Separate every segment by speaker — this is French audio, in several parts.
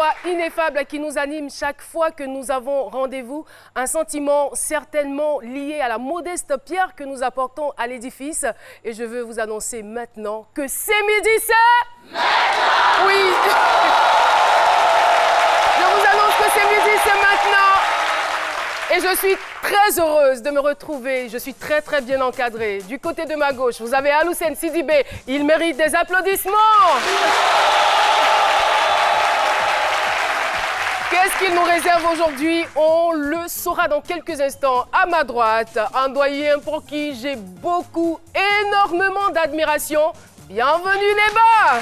Speaker 1: joie ineffable qui nous anime chaque fois que nous avons rendez-vous. Un sentiment certainement lié à la modeste pierre que nous apportons à l'édifice. Et je veux vous annoncer maintenant que c'est midi, c'est... Maintenant! Oui. Je vous annonce que c'est midi, c'est maintenant. Et je suis très heureuse de me retrouver. Je suis très bien encadrée. Du côté de ma gauche, vous avez Aloussène Sidibé. Il mérite des applaudissements. Qu'est-ce qu'il nous réserve aujourd'hui? On le saura dans quelques instants. À ma droite, un doyen pour qui j'ai énormément d'admiration. Bienvenue les bas.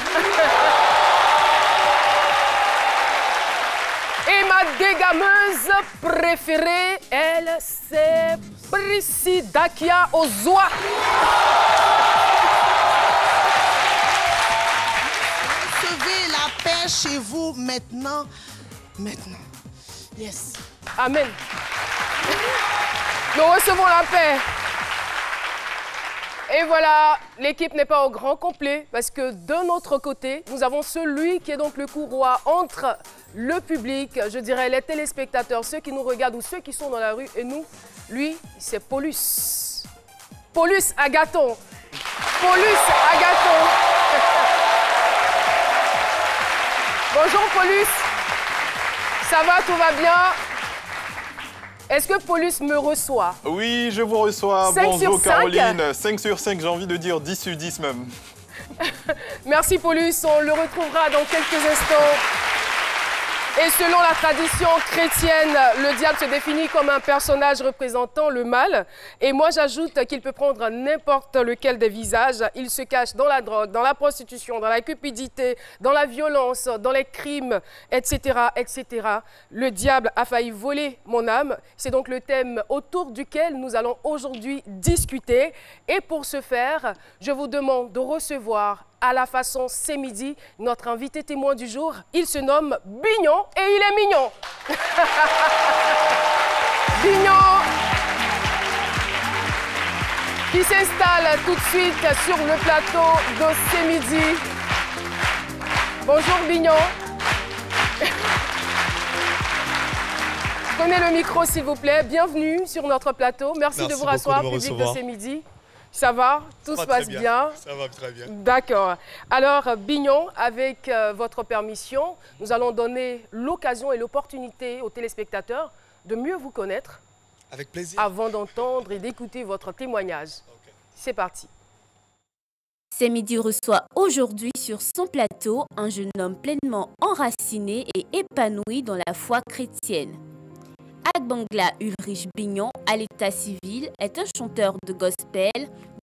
Speaker 1: Et ma dégameuse préférée, elle, c'est Priscidakia Ozoa.
Speaker 2: Recevez la paix chez vous maintenant. Yes.
Speaker 1: Amen. Nous recevons la paix. Et voilà, l'équipe n'est pas au grand complet parce que de notre côté, nous avons celui qui est donc le courroie entre le public, je dirais les téléspectateurs, ceux qui nous regardent ou ceux qui sont dans la rue et nous. Lui, c'est Paulus. Paulus Agathon. Paulus Agathon. Bonjour Paulus. Ça va, tout va bien? Est-ce que Paulus me reçoit?
Speaker 3: Oui, je vous reçois.
Speaker 1: 5
Speaker 3: Bonjour
Speaker 1: sur 5.
Speaker 3: Caroline. 5 sur 5, j'ai envie de dire 10 sur 10 même.
Speaker 1: Merci Paulus, on le retrouvera dans quelques instants. Et selon la tradition chrétienne, le diable se définit comme un personnage représentant le mal. Et moi, j'ajoute qu'il peut prendre n'importe lequel des visages. Il se cache dans la drogue, dans la prostitution, dans la cupidité, dans la violence, dans les crimes, etc., etc. Le diable a failli voler mon âme. C'est donc le thème autour duquel nous allons aujourd'hui discuter. Et pour ce faire, je vous demande de recevoir à la façon C'est midi, notre invité témoin du jour. Il se nomme Bignon et il est mignon. Bignon qui s'installe tout de suite sur le plateau de C'est midi. Bonjour Bignon. Prenez le micro s'il vous plaît. Bienvenue sur notre plateau. Merci de vous rasseoir, public de C'est midi. Ça va? Tout se passe bien?
Speaker 4: Ça va très bien.
Speaker 1: D'accord. Alors, Bignon, avec votre permission, nous allons donner l'occasion et l'opportunité aux téléspectateurs de mieux vous connaître.
Speaker 4: Avec plaisir.
Speaker 1: Avant d'entendre et d'écouter votre témoignage.
Speaker 4: Okay.
Speaker 1: C'est parti.
Speaker 5: C'est midi reçoit aujourd'hui sur son plateau un jeune homme pleinement enraciné et épanoui dans la foi chrétienne. Agbangla Ulrich Bignon, à l'état civil, est un chanteur de gospel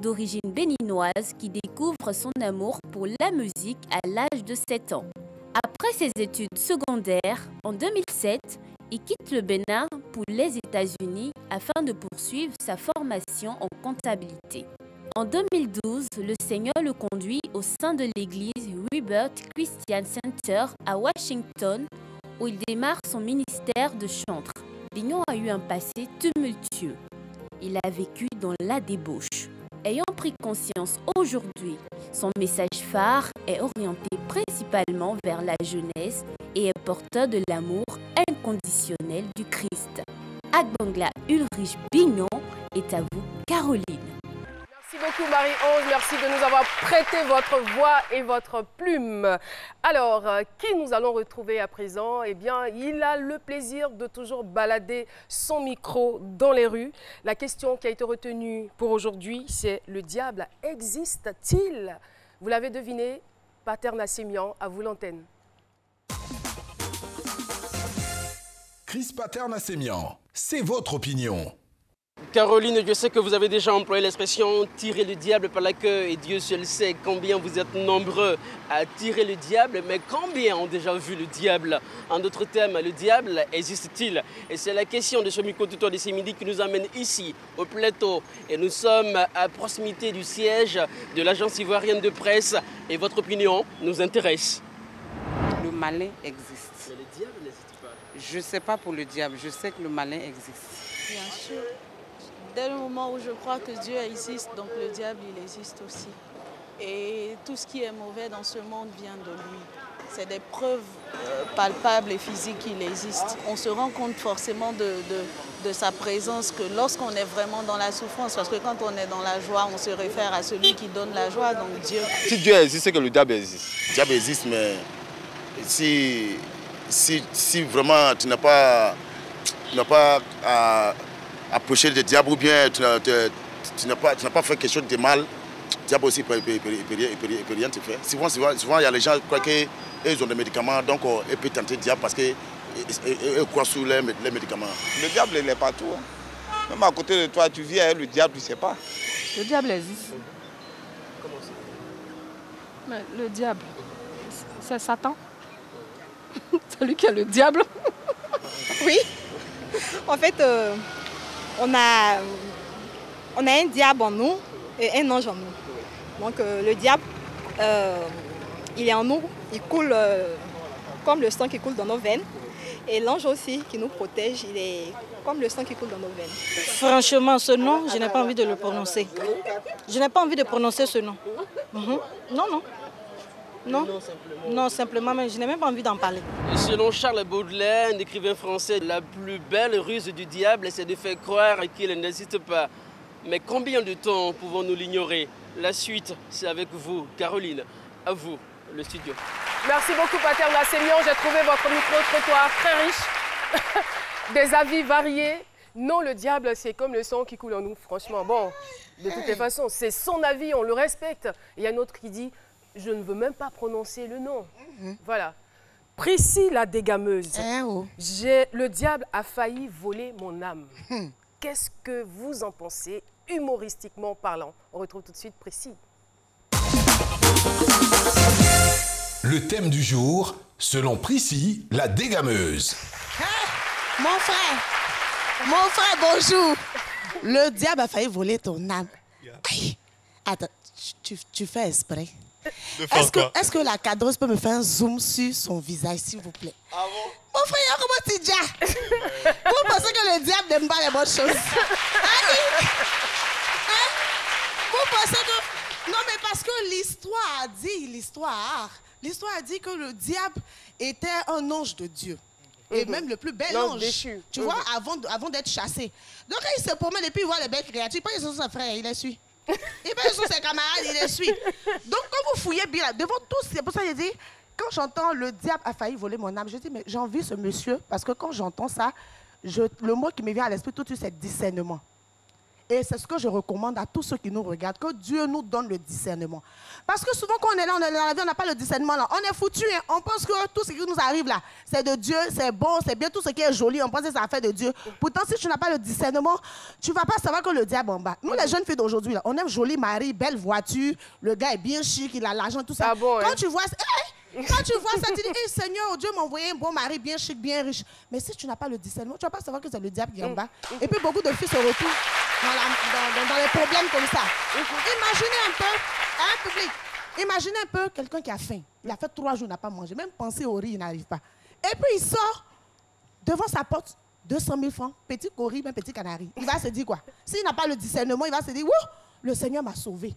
Speaker 5: d'origine béninoise qui découvre son amour pour la musique à l'âge de 7 ans. Après ses études secondaires, en 2007, il quitte le Bénin pour les États-Unis afin de poursuivre sa formation en comptabilité. En 2012, le Seigneur le conduit au sein de l'église Rebirth Christian Center à Washington, où il démarre son ministère de chantre. Bignon a eu un passé tumultueux. Il a vécu dans la débauche. Ayant pris conscience aujourd'hui, son message phare est orienté principalement vers la jeunesse et est porteur de l'amour inconditionnel du Christ. Agbangla Ulrich Bignon est à vous, Caroline.
Speaker 1: Merci beaucoup Marie-Ange, merci de nous avoir prêté votre voix et votre plume. Alors, qui nous allons retrouver à présent? Eh bien, il a le plaisir de toujours balader son micro dans les rues. La question qui a été retenue pour aujourd'hui, c'est le diable existe-t-il? Vous l'avez deviné, Pater Nassemian, à vous l'antenne.
Speaker 6: Chris Pater Nassemian, c'est votre opinion.
Speaker 7: Caroline, je sais que vous avez déjà employé l'expression « tirer le diable par la queue » et Dieu seul sait combien vous êtes nombreux à tirer le diable, mais combien ont déjà vu le diable? En d'autres termes, le diable existe-t-il? Et c'est la question de ce micro-tuto de C'est midi qui nous amène ici, au plateau. Et nous sommes à proximité du siège de l'agence ivoirienne de presse et votre opinion nous intéresse.
Speaker 8: Le malin existe.
Speaker 7: Mais le diable n'existe pas.
Speaker 8: Je ne sais pas pour le diable, je sais que le malin existe.
Speaker 9: Bien sûr. Dès le moment où je crois que Dieu existe, donc le diable, il existe aussi. Et tout ce qui est mauvais dans ce monde vient de lui. c'est des preuves palpables et physiques qu'il existe. On se rend compte forcément de sa présence que lorsqu'on est vraiment dans la souffrance, parce que quand on est dans la joie, on se réfère à celui qui donne la joie, donc Dieu.
Speaker 4: Si Dieu existe, c'est que le diable existe. Le diable existe, mais si vraiment tu n'as pas à approcher le diable ou bien tu n'as pas fait quelque chose de mal, le diable aussi ne peut rien te faire. Souvent, il y a les gens qui croient qu'ils ont des médicaments, donc ils peuvent tenter le diable parce qu'ils croient sur les médicaments.
Speaker 10: Le diable, il est partout. Même à côté de toi, tu vis avec le diable, tu ne sais pas.
Speaker 11: Le diable existe.
Speaker 7: Comment ça?
Speaker 11: Mais le diable, c'est Satan. C'est lui qui est le diable.
Speaker 12: Oui. En fait, on a un diable en nous et un ange en nous. Donc le diable, il est en nous, il coule comme le sang qui coule dans nos veines. Et l'ange aussi qui nous protège, il est comme le sang qui coule dans nos veines.
Speaker 9: Franchement, ce nom, je n'ai pas envie de le prononcer. Je n'ai pas envie de prononcer ce nom. Non. Non, simplement, mais je n'ai même pas envie d'en parler.
Speaker 7: Selon Charles Baudelaire, un écrivain français, la plus belle ruse du diable, c'est de faire croire qu'il n'existe pas. Mais combien de temps pouvons-nous l'ignorer? La suite, c'est avec vous, Caroline. À vous, le studio.
Speaker 1: Merci beaucoup, Pater Nassémian. J'ai trouvé votre micro-trottoir très riche. Des avis variés. Non, le diable, c'est comme le sang qui coule en nous. Franchement, bon, de toutes les façons, c'est son avis, on le respecte. Il y a un autre qui dit, je ne veux même pas prononcer le nom. Voilà. Priscille la dégameuse. Le diable a failli voler mon âme. Qu'est-ce que vous en pensez, humoristiquement parlant? On retrouve tout de suite Priscille.
Speaker 6: Le thème du jour, selon Priscille, la dégameuse.
Speaker 2: Mon frère, bonjour. Le diable a failli voler ton âme. Aïe. Attends, tu fais exprès. Est-ce que la cadreuse peut me faire un zoom sur son visage, s'il vous plaît?
Speaker 10: Ah bon?
Speaker 2: Mon frère, comment tu dis? Vous pensez que le diable n'aime pas les bonnes choses? Vous pensez que... Non, mais parce que l'histoire a dit que le diable était un ange de Dieu. Et même le plus bel ange, déchu. Tu vois, avant d'être chassé. Donc, il se promène et puis il voit les belles créatures. Il pense que son frère, il les suit. Il pense que ses camarades, il les suit. Donc, quand vous fouillez bien, devant tous, c'est pour ça que j'ai dit, quand j'entends le diable a failli voler mon âme, je dis, mais j'envie ce monsieur, parce que quand j'entends ça, le mot qui me vient à l'esprit tout de suite, c'est discernement. Et c'est ce que je recommande à tous ceux qui nous regardent, que Dieu nous donne le discernement. Parce que souvent, quand on est là, on est dans la vie, on n'a pas le discernement là. On est foutu, hein. On pense que tout ce qui nous arrive là, c'est de Dieu, c'est bon, c'est bien, tout ce qui est joli, on pense que c'est affaire de Dieu. Pourtant, si tu n'as pas le discernement, tu ne vas pas savoir que le diable en bas. Nous, les jeunes filles d'aujourd'hui, là, on aime joli mari, belle voiture, le gars est bien chic, il a l'argent, tout ça. Quand tu vois... Quand tu vois ça, tu dis, hey, Seigneur, Dieu m'a envoyé un bon mari bien chic, bien riche. Mais si tu n'as pas le discernement, tu ne vas pas savoir que c'est le diable qui est en bas. Et puis beaucoup de filles se retrouvent dans les problèmes comme ça. Imaginez un peu, public, imaginez un peu quelqu'un qui a faim. Il a fait 3 jours, il n'a pas mangé. Même penser au riz, il n'arrive pas. Et puis il sort devant sa porte, 200 000 francs, petit cori, même petit canari. Il va se dire quoi? S'il n'a pas le discernement, il va se dire, wouh, le Seigneur m'a sauvé.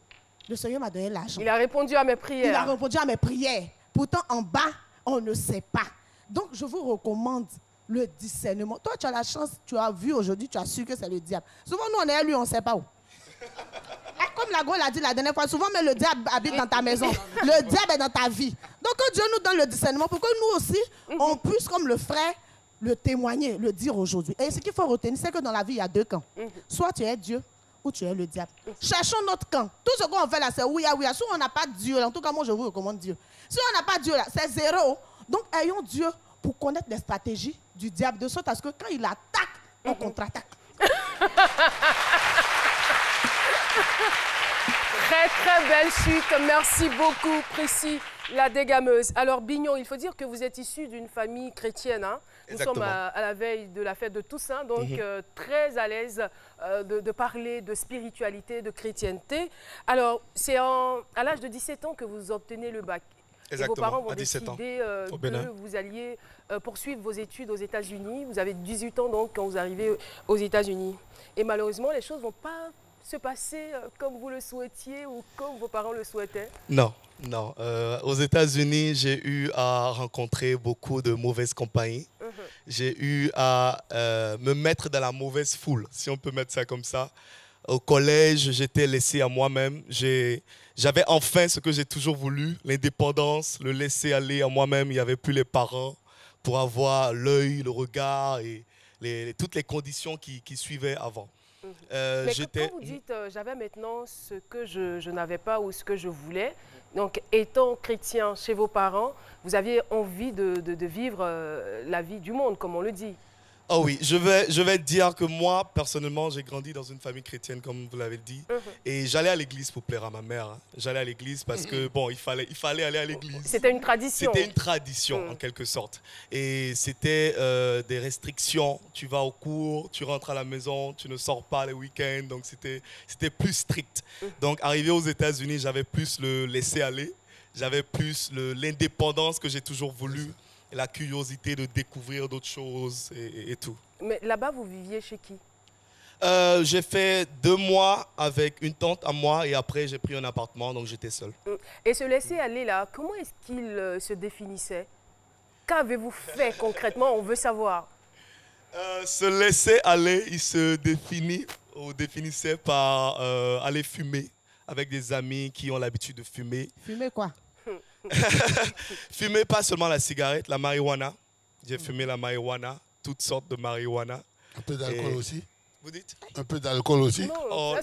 Speaker 2: Le Seigneur m'a donné l'argent.
Speaker 1: Il a répondu à mes prières.
Speaker 2: Il a répondu à mes prières. Pourtant, en bas, on ne sait pas. Donc, je vous recommande le discernement. Toi, tu as la chance, tu as vu aujourd'hui, tu as su que c'est le diable. Souvent, nous, on est lui, on ne sait pas où. Comme la Gaule l'a dit la dernière fois, souvent, mais le diable habite dans ta maison. Le diable est dans ta vie. Donc, que Dieu nous donne le discernement pour que nous aussi, on puisse, comme le frère, le témoigner, le dire aujourd'hui. Et ce qu'il faut retenir, c'est que dans la vie, il y a 2 camps. Soit tu es Dieu, ou tu es le diable. Cherchons notre camp. Tout ce qu'on fait là, c'est oui. Si on n'a pas Dieu, là, en tout cas, moi, je vous recommande Dieu. Si on n'a pas Dieu là, c'est 0. Donc, ayons Dieu pour connaître les stratégies du diable, de sorte à ce que quand il attaque, on contre-attaque.
Speaker 1: Très, très belle chute. Merci beaucoup, Priscille, la dégameuse. Alors, Bignon, il faut dire que vous êtes issu d'une famille chrétienne. Hein? Nous sommes à la veille de la fête de Toussaint, donc très à l'aise de parler de spiritualité, de chrétienté. Alors, c'est à l'âge de 17 ans que vous obtenez le bac. Et vos parents vont décider que vous alliez poursuivre vos études aux États-Unis. Vous avez 18 ans donc quand vous arrivez aux États-Unis. Et malheureusement, les choses ne vont pas se passer comme vous le souhaitiez ou comme vos parents le souhaitaient.
Speaker 13: Non, Non. Aux États-Unis, j'ai eu à rencontrer beaucoup de mauvaises compagnies. J'ai eu à me mettre dans la mauvaise foule, si on peut mettre ça comme ça. Au collège, j'étais laissé à moi-même. J'avais enfin ce que j'ai toujours voulu, l'indépendance, le laisser aller à moi-même. Il n'y avait plus les parents pour avoir l'œil, le regard et toutes les conditions qui suivaient avant.
Speaker 1: Mais quand vous dites j'avais maintenant ce que je n'avais pas ou ce que je voulais, donc étant chrétien chez vos parents, vous aviez envie de vivre la vie du monde, comme on le dit.
Speaker 13: Oh oui, je vais dire que moi, personnellement, j'ai grandi dans une famille chrétienne, comme vous l'avez dit. Et j'allais à l'église pour plaire à ma mère. J'allais à l'église parce que, bon, il fallait aller à l'église.
Speaker 1: C'était une tradition.
Speaker 13: C'était une tradition, en quelque sorte. Et c'était des restrictions. Tu vas au cours, tu rentres à la maison, tu ne sors pas les week-ends. Donc, c'était plus strict. Donc, arrivé aux États-Unis, j'avais plus le laisser-aller. J'avais plus l'indépendance que j'ai toujours voulu. La curiosité de découvrir d'autres choses et tout.
Speaker 1: Mais là-bas, vous viviez chez qui?
Speaker 13: J'ai fait 2 mois avec une tante à moi et après j'ai pris un appartement, donc j'étais seul.
Speaker 1: Et se laisser aller là, comment est-ce qu'il se définissait? Qu'avez-vous fait concrètement? On veut savoir.
Speaker 13: Se laisser aller, il se définissait par aller fumer avec des amis qui ont l'habitude de fumer.
Speaker 2: Fumer quoi?
Speaker 13: Fumer pas seulement la cigarette, la marijuana. J'ai fumé la marijuana, toutes sortes de marijuana.
Speaker 14: Un peu d'alcool aussi?
Speaker 13: Vous dites?
Speaker 14: Un peu d'alcool aussi?
Speaker 13: Oh,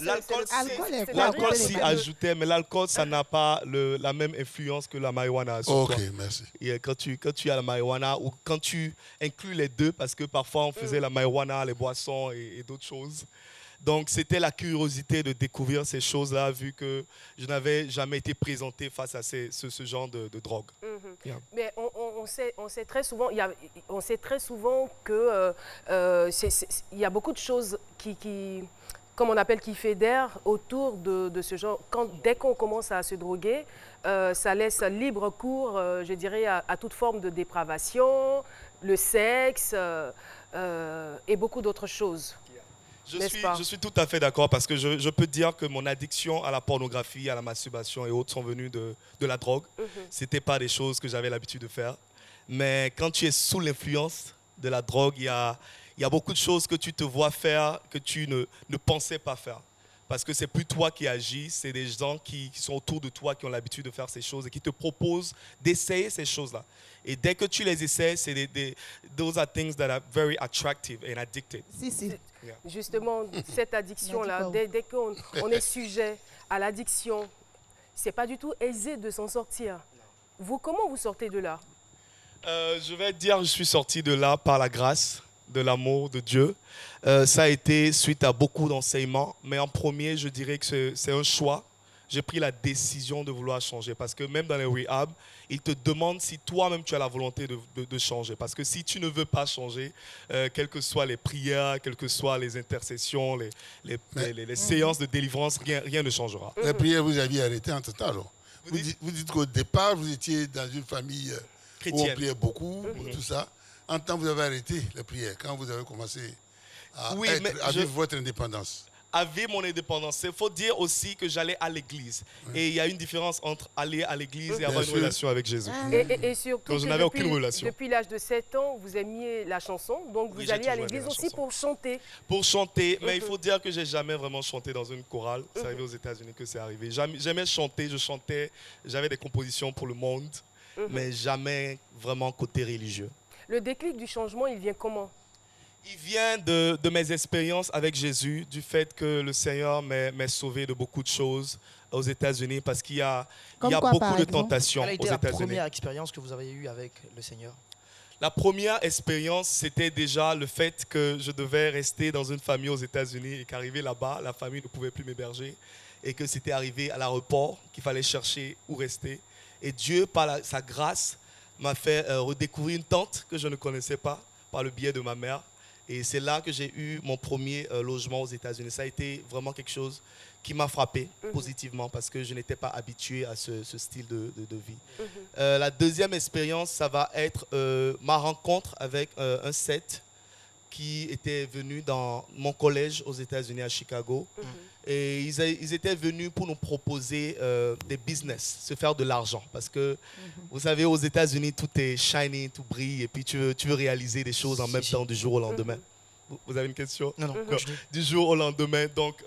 Speaker 13: l'alcool s'y ajoutait, mais l'alcool, ça n'a pas la même influence que la marijuana.
Speaker 14: Ok, merci.
Speaker 13: Et quand tu as la marijuana ou quand tu inclus les deux, parce que parfois on faisait la marijuana, les boissons et d'autres choses. Donc, c'était la curiosité de découvrir ces choses-là, vu que je n'avais jamais été présenté face à ce genre de drogue.
Speaker 1: Mais on sait très souvent, on sait très souvent que il y a beaucoup de choses comme on appelle, qui fédèrent autour de ce genre. Dès qu'on commence à se droguer, ça laisse libre cours, je dirais, à toute forme de dépravation, le sexe et beaucoup d'autres choses.
Speaker 13: Je suis tout à fait d'accord parce que je peux dire que mon addiction à la pornographie, à la masturbation et autres sont venues de la drogue. Ce n'était pas des choses que j'avais l'habitude de faire. Mais quand tu es sous l'influence de la drogue, il y a beaucoup de choses que tu te vois faire que tu ne pensais pas faire. Parce que c'est plus toi qui agis, c'est des gens qui sont autour de toi qui ont l'habitude de faire ces choses et qui te proposent d'essayer ces choses-là. Et dès que tu les essaies, c'est those are things that are very attractive and addictive.
Speaker 2: Si.
Speaker 13: Yeah.
Speaker 1: Justement, cette addiction-là, dès qu'on est sujet à l'addiction, c'est pas du tout aisé de s'en sortir. Comment vous sortez de là?
Speaker 13: Je vais dire, je suis sorti de là par la grâce, de l'amour de Dieu. Ça a été suite à beaucoup d'enseignements, mais en premier, je dirais que c'est un choix. J'ai pris la décision de vouloir changer parce que même dans les rehab, ils te demandent si toi-même tu as la volonté de changer. Parce que si tu ne veux pas changer, quelles que soient les prières, quelles que soient les intercessions, les séances de délivrance, rien ne changera.
Speaker 14: Les prières, vous aviez arrêté en temps alors. Vous dites qu'au départ, vous étiez dans une famille où on priait beaucoup, tout ça. En temps, vous avez arrêté les prières quand vous avez commencé à vivre votre indépendance.
Speaker 13: À vivre mon indépendance. Il faut dire aussi que j'allais à l'église. Et il y a une différence entre aller à l'église et avoir une relation avec Jésus.
Speaker 1: Et surtout,
Speaker 13: donc, je n'avais aucune relation.
Speaker 1: Depuis l'âge de 7 ans, vous aimiez la chanson, donc vous alliez à l'église aussi pour chanter.
Speaker 13: Pour chanter, mais il faut dire que je n'ai jamais vraiment chanté dans une chorale. C'est arrivé aux États-Unis que c'est arrivé. J'aimais chanter, je chantais, j'avais des compositions pour le monde, mais jamais vraiment côté religieux.
Speaker 1: Le déclic du changement, il vient comment?
Speaker 13: Il vient de mes expériences avec Jésus, du fait que le Seigneur m'ait sauvé de beaucoup de choses aux États-Unis, parce qu'il y a beaucoup de tentations aux États-Unis.
Speaker 15: Quelle a été la première expérience que vous avez eue avec le Seigneur?
Speaker 13: La première expérience, c'était déjà le fait que je devais rester dans une famille aux États-Unis et qu'arrivé là-bas, la famille ne pouvait plus m'héberger et que c'était arrivé à l'aéroport qu'il fallait chercher où rester. Et Dieu, par sa grâce, m'a fait redécouvrir une tante que je ne connaissais pas par le biais de ma mère. Et c'est là que j'ai eu mon premier logement aux États-Unis. Ça a été vraiment quelque chose qui m'a frappé positivement parce que je n'étais pas habitué à ce style de vie. La deuxième expérience, ça va être ma rencontre avec un set qui était venu dans mon collège aux États-Unis à Chicago. Et ils étaient venus pour nous proposer des business, se faire de l'argent. Parce que, vous savez, aux États-Unis, tout est shiny, tout brille, et puis tu veux réaliser des choses en même temps du jour au lendemain. Vous avez une question?
Speaker 15: Non.
Speaker 13: Du jour au lendemain. Donc,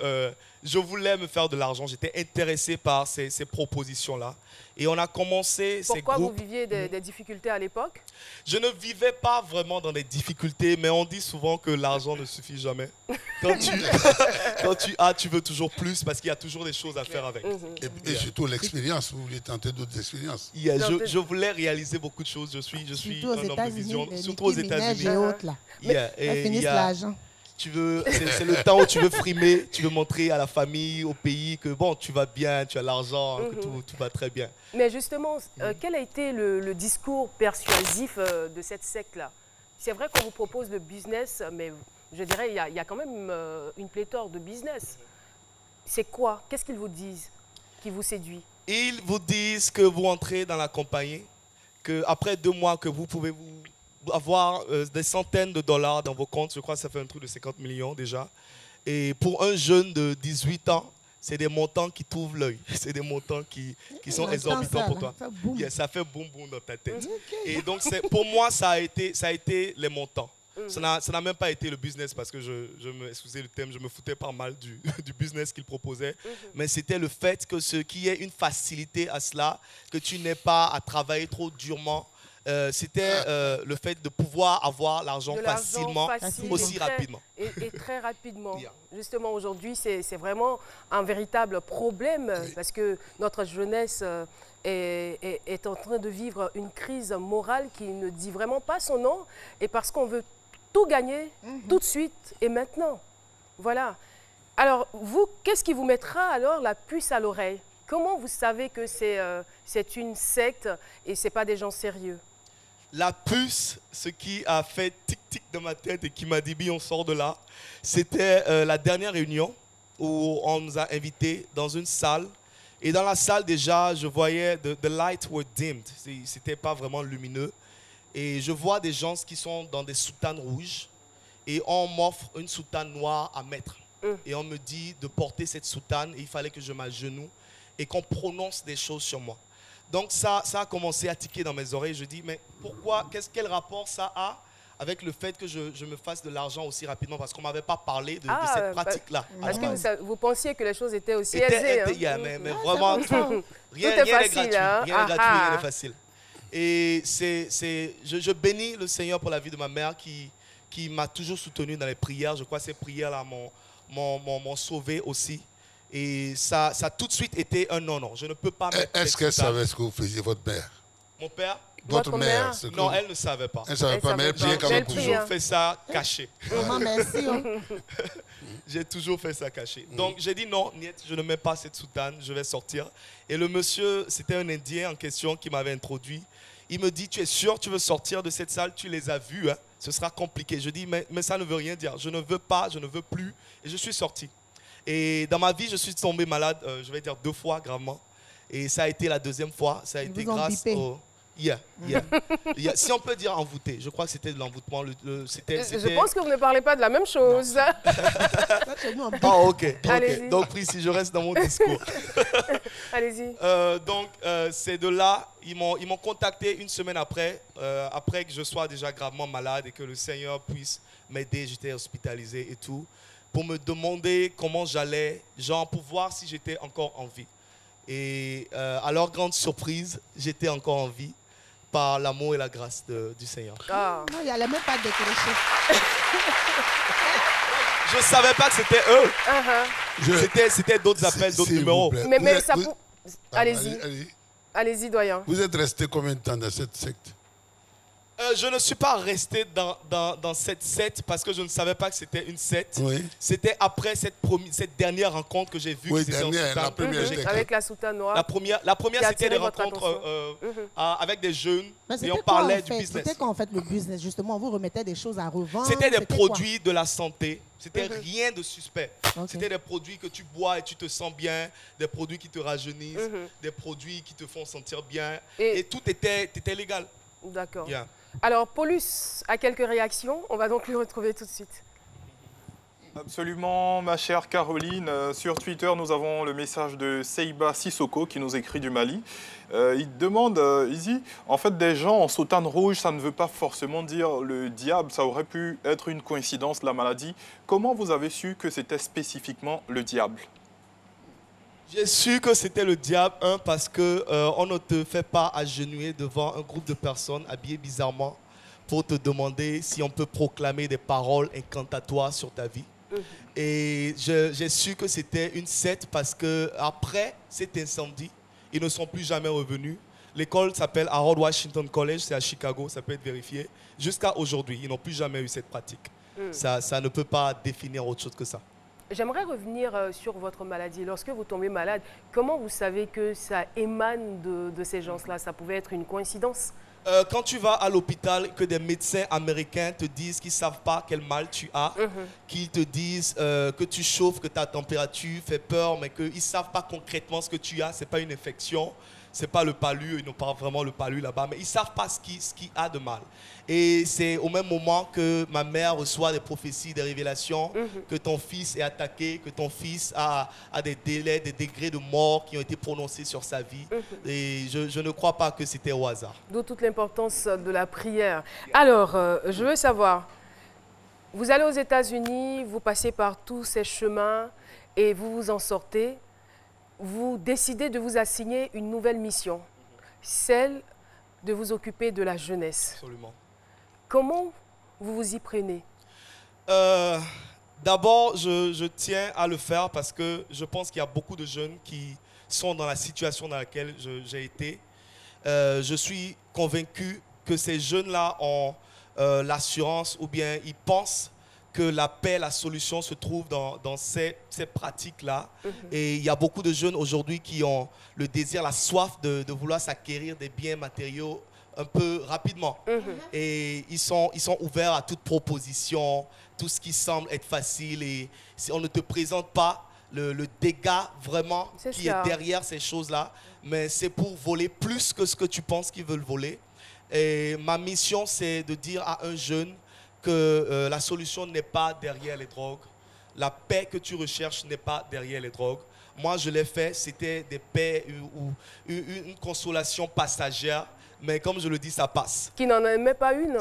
Speaker 13: je voulais me faire de l'argent. J'étais intéressé par ces propositions-là. Et on a commencé ces groupes.
Speaker 1: Pourquoi vous viviez des difficultés à l'époque?
Speaker 13: Je ne vivais pas vraiment dans des difficultés, mais on dit souvent que l'argent ne suffit jamais. Quand tu as, tu veux toujours plus parce qu'il y a toujours des choses à faire avec.
Speaker 14: Et surtout l'expérience, vous voulez tenter d'autres expériences.
Speaker 13: Je voulais réaliser beaucoup de choses. Je suis un homme de vision, surtout aux États-Unis.
Speaker 2: Finissent l'argent.
Speaker 13: C'est le temps où tu veux frimer, tu veux montrer à la famille, au pays que bon, tu vas bien, tu as l'argent, que tout va très bien.
Speaker 1: Mais justement, quel a été le discours persuasif de cette secte-là? C'est vrai qu'on vous propose le business, mais je dirais il y a quand même une pléthore de business. C'est quoi? Qu'est-ce qu'ils vous disent qui vous séduit?
Speaker 13: Ils vous disent que vous entrez dans la compagnie, qu'après 2 mois, que vous pouvez avoir des centaines de dollars dans vos comptes. Je crois que ça fait un truc de 50 millions déjà. Et pour un jeune de 18 ans, c'est des montants qui t'ouvrent l'œil. C'est des montants qui sont exorbitants pour toi. Ça fait boum boum dans ta tête. Et donc, pour moi, ça a été les montants. Ça n'a même pas été le business parce que excusez le thème, je me foutais pas mal du business qu'il proposait. Mais c'était le fait qu'il y ait une facilité à cela, que tu n'aies pas à travailler trop durement. C'était le fait de pouvoir avoir l'argent facilement, aussi rapidement.
Speaker 1: Et très rapidement. Justement, aujourd'hui, c'est vraiment un véritable problème parce que notre jeunesse est en train de vivre une crise morale qui ne dit vraiment pas son nom et parce qu'on veut tout gagner tout de suite et maintenant. Voilà. Alors, vous, qu'est-ce qui vous mettra alors la puce à l'oreille? Comment vous savez que c'est une secte et ce n'est pas des gens sérieux?
Speaker 13: La puce, ce qui a fait tic-tic dans ma tête et qui m'a dit, on sort de là, c'était la dernière réunion où on nous a invités dans une salle. Et dans la salle, déjà, je voyais the lights were dimmed. C'était pas vraiment lumineux. Et je vois des gens qui sont dans des soutanes rouges. Et on m'offre une soutane noire à mettre. Et on me dit de porter cette soutane. Et il fallait que je m'agenouille et qu'on prononce des choses sur moi. Donc ça a commencé à tiquer dans mes oreilles. Je dis, mais pourquoi, quel rapport ça a avec le fait que je me fasse de l'argent aussi rapidement? Parce qu'on ne m'avait pas parlé de cette pratique-là.
Speaker 1: Parce que vous pensiez que les choses étaient aussi aisées.
Speaker 13: Mais vraiment, rien n'est gratuit. Rien n'est facile. Et je bénis le Seigneur pour la vie de ma mère qui m'a toujours soutenu dans les prières. Je crois que ces prières-là m'ont sauvé aussi. Et ça a tout de suite été un non. Je ne peux pas mettre.
Speaker 14: Est-ce qu'elle savait ce que vous faisiez, votre mère?
Speaker 13: Mon père?
Speaker 14: Votre mère?
Speaker 13: Non, elle ne savait pas.
Speaker 14: Elle ne savait pas, mais elle priait quand même.
Speaker 13: J'ai toujours fait ça caché.
Speaker 2: Maman, merci.
Speaker 13: J'ai toujours fait ça caché. Donc j'ai dit non, je ne mets pas cette soutane, je vais sortir. Et le monsieur, c'était un Indien en question qui m'avait introduit. Il me dit, tu es sûr tu veux sortir de cette salle? Tu les as vus, hein? Ce sera compliqué. Je dis, mais ça ne veut rien dire. Je ne veux pas, je ne veux plus. Et je suis sorti. Et dans ma vie, je suis tombé malade, je vais dire 2 fois gravement. Et ça a été la 2e fois. Ça a été grâce au... Si on peut dire envoûté, je crois que c'était de l'envoûtement.
Speaker 1: Je pense que vous ne parlez pas de la même chose.
Speaker 13: Ok. Donc, Priscille, je reste dans mon discours.
Speaker 1: Allez-y.
Speaker 13: C'est de là, ils m'ont contacté 1 semaine après, après que je sois déjà gravement malade et que le Seigneur puisse m'aider. J'étais hospitalisé et tout, pour me demander comment j'allais, genre pour voir si j'étais encore en vie. Et à leur grande surprise, j'étais encore en vie par l'amour et la grâce du Seigneur.
Speaker 2: Non, il n'y allait même pas décrocher.
Speaker 13: Je ne savais pas que c'était eux. C'était d'autres appels, d'autres numéros.
Speaker 1: Mais ça... Allez-y. Allez-y, doyen.
Speaker 14: Vous êtes resté combien de temps dans cette secte?
Speaker 13: Je ne suis pas resté dans cette secte parce que je ne savais pas que c'était une secte.
Speaker 14: Oui.
Speaker 13: C'était après cette dernière rencontre que j'ai vue.
Speaker 14: Oui, la première.
Speaker 1: Avec la soutane noire.
Speaker 13: La première c'était des rencontres avec des jeunes et on parlait du business.
Speaker 2: C'était quoi en fait le business? Justement, vous remettez des choses à revendre?
Speaker 13: C'était des produits de la santé. C'était rien de suspect. C'était des produits que tu bois et tu te sens bien, des produits qui te rajeunissent, des produits qui te font sentir bien. Et tout était légal.
Speaker 1: D'accord. Alors, Paulus a quelques réactions. On va donc le retrouver tout de suite.
Speaker 3: Absolument, ma chère Caroline. Sur Twitter, nous avons le message de Seiba Sissoko qui nous écrit du Mali. Il demande, il dit, en fait, des gens en soutane rouge, ça ne veut pas forcément dire le diable, ça aurait pu être une coïncidence, la maladie. Comment vous avez su que c'était spécifiquement le diable?
Speaker 13: J'ai su que c'était le diable, parce qu'on ne te fait pas agenouiller devant un groupe de personnes habillées bizarrement pour te demander si on peut proclamer des paroles incantatoires sur ta vie. Et j'ai su que c'était une secte parce qu'après cet incendie, ils ne sont plus jamais revenus. L'école s'appelle Harold Washington College, c'est à Chicago, ça peut être vérifié. Jusqu'à aujourd'hui, ils n'ont plus jamais eu cette pratique. Ça ne peut pas définir autre chose que ça.
Speaker 1: J'aimerais revenir sur votre maladie. Lorsque vous tombez malade, comment vous savez que ça émane de ces gens-là? Ça pouvait être une coïncidence?
Speaker 13: Quand tu vas à l'hôpital, que des médecins américains te disent qu'ils ne savent pas quel mal tu as, qu'ils te disent que tu chauffes, que ta température fait peur, mais qu'ils ne savent pas concrètement ce que tu as, ce n'est pas une infection, ce n'est pas le palu, ils n'ont pas vraiment le palu là-bas, mais ils ne savent pas ce qu'il a de mal. Et c'est au même moment que ma mère reçoit des prophéties, des révélations, que ton fils est attaqué, que ton fils a des délais, des degrés de mort qui ont été prononcés sur sa vie. Et je ne crois pas que c'était au hasard.
Speaker 1: D'où toute l'importance de la prière. Alors, je veux savoir, vous allez aux États-Unis, vous passez par tous ces chemins et vous vous en sortez. Vous décidez de vous assigner une nouvelle mission, celle de vous occuper de la jeunesse.
Speaker 13: Absolument.
Speaker 1: Comment vous vous y prenez?
Speaker 13: D'abord, je tiens à le faire parce que je pense qu'il y a beaucoup de jeunes qui sont dans la situation dans laquelle j'ai été. Je suis convaincu que ces jeunes-là ont l'assurance ou bien ils pensent que la paix, la solution se trouve dans ces pratiques-là. Et il y a beaucoup de jeunes aujourd'hui qui ont le désir, la soif de vouloir s'acquérir des biens matériaux un peu rapidement. Et ils sont ouverts à toute proposition, tout ce qui semble être facile. Et si on ne te présente pas le dégât vraiment qui est derrière ces choses-là, mais c'est pour voler plus que ce que tu penses qu'ils veulent voler. Et ma mission, c'est de dire à un jeune que la solution n'est pas derrière les drogues. La paix que tu recherches n'est pas derrière les drogues. Moi, je l'ai fait, c'était des paix ou une consolation passagère. Mais comme je le dis, ça passe.
Speaker 1: Qui n'en est même pas une,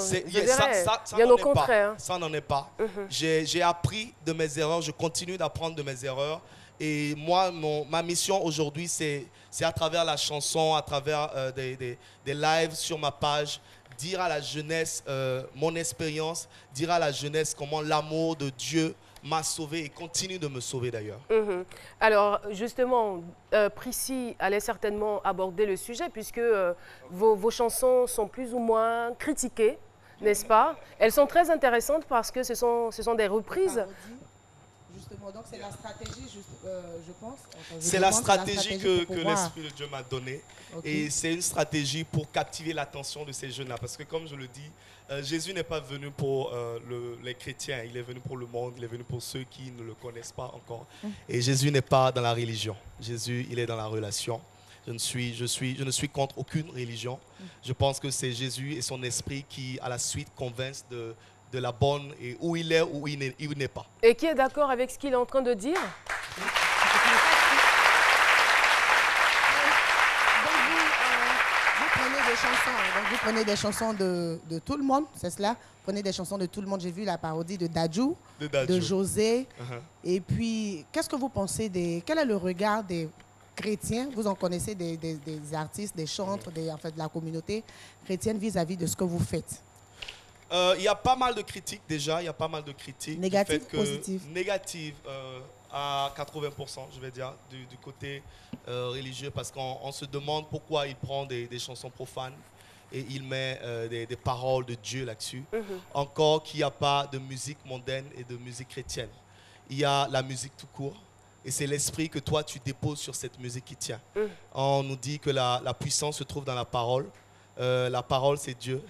Speaker 1: bien au contraire.
Speaker 13: Ça n'en est pas. J'ai appris de mes erreurs, je continue d'apprendre de mes erreurs. Et moi, ma mission aujourd'hui, c'est à travers la chanson, à travers des lives sur ma page, dire à la jeunesse mon expérience, dire à la jeunesse comment l'amour de Dieu m'a sauvé et continue de me sauver d'ailleurs.
Speaker 1: Alors justement, Prissy allait certainement aborder le sujet puisque vos chansons sont plus ou moins critiquées, n'est-ce pas? Elles sont très intéressantes parce que ce sont des reprises.
Speaker 2: Justement, donc c'est la stratégie, je pense.
Speaker 13: C'est la stratégie que l'Esprit de Dieu m'a donnée. Et c'est une stratégie pour captiver l'attention de ces jeunes-là. Parce que comme je le dis, Jésus n'est pas venu pour les chrétiens, il est venu pour le monde, il est venu pour ceux qui ne le connaissent pas encore. Et Jésus n'est pas dans la religion. Jésus, il est dans la relation. Je ne suis contre aucune religion. Je pense que c'est Jésus et son esprit qui, à la suite, convainquent de la bonne et où il est, où il n'est pas.
Speaker 1: Et qui est d'accord avec ce qu'il est en train de dire?
Speaker 2: Vous prenez des chansons de tout le monde, c'est cela? Vous prenez des chansons de tout le monde. J'ai vu la parodie de Dadju, de José. Et puis, qu'est-ce que vous pensez quel est le regard des chrétiens? Vous en connaissez des artistes, des chantres, en fait, de la communauté chrétienne vis-à-vis de ce que vous faites?
Speaker 13: Il y a pas mal de critiques déjà, il y a pas mal de critiques.
Speaker 2: Négatives ou positives?
Speaker 13: Négatives à 80%, je vais dire, du côté religieux, parce qu'on se demande pourquoi il prend des chansons profanes et il met des paroles de Dieu là-dessus. Encore qu'il n'y a pas de musique mondaine et de musique chrétienne. Il y a la musique tout court. Et c'est l'esprit que toi, tu déposes sur cette musique qui tient. On nous dit que la puissance se trouve dans la parole. La parole, c'est Dieu.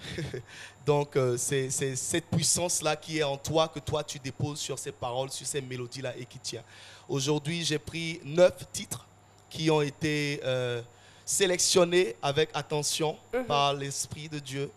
Speaker 13: Donc, c'est cette puissance-là qui est en toi, que toi, tu déposes sur ces paroles, sur ces mélodies-là et qui tient. Aujourd'hui, j'ai pris 9 titres qui ont été sélectionnés avec attention par l'Esprit de Dieu.